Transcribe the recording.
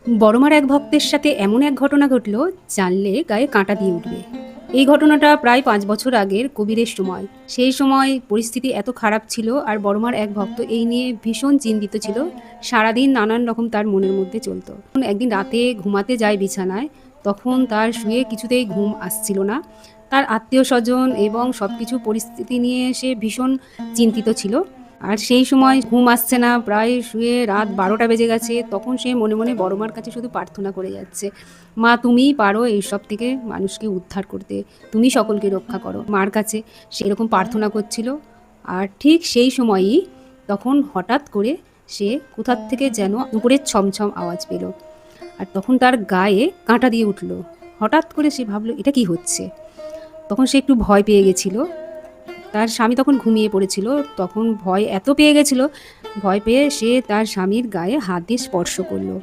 বড়মার এক ভক্তের সাথে এমন এক ঘটনা ঘটল, জানলে গায়ে কাঁটা দিয়ে উঠবে। এই ঘটনাটা প্রায় ৫ বছর আগের কোভিডের সময়। সেই সময় পরিস্থিতি এত খারাপ ছিল, আর বড়মার এক ভক্ত এই নিয়ে ভীষণ চিন্তিত ছিল। সারাদিন নানান রকম তার মনের মধ্যে চলতো। একদিন রাতে ঘুমাতে যায় বিছানায়, তখন তার শুয়ে কিছুতেই ঘুম আসছিল না। তার আত্মীয় স্বজন এবং সব কিছু পরিস্থিতি নিয়ে সে ভীষণ চিন্তিত ছিল। আর সেই সময় ঘুম আসছে না, প্রায় শুয়ে রাত ১২টা বেজে গেছে। তখন সে মনে মনে বড়মার কাছে শুধু প্রার্থনা করে যাচ্ছে, মা তুমিই পারো এইসব থেকে মানুষকে উদ্ধার করতে, তুমি সকলকে রক্ষা করো। মার কাছে সেরকম প্রার্থনা করছিল। আর ঠিক সেই সময়ই তখন হঠাৎ করে সে কোথার থেকে যেন উপরের ছমছম আওয়াজ পেল, আর তখন তার গায়ে কাঁটা দিয়ে উঠল। হঠাৎ করে সে ভাবলো এটা কি হচ্ছে। তখন সে একটু ভয় পেয়ে গেছিল। তার স্বামী তখন ঘুমিয়ে পড়েছিল। তখন ভয় এত পেয়ে গেছিল, ভয় পেয়ে সে তার স্বামীর গায়ে হাত দিয়ে স্পর্শ করলো।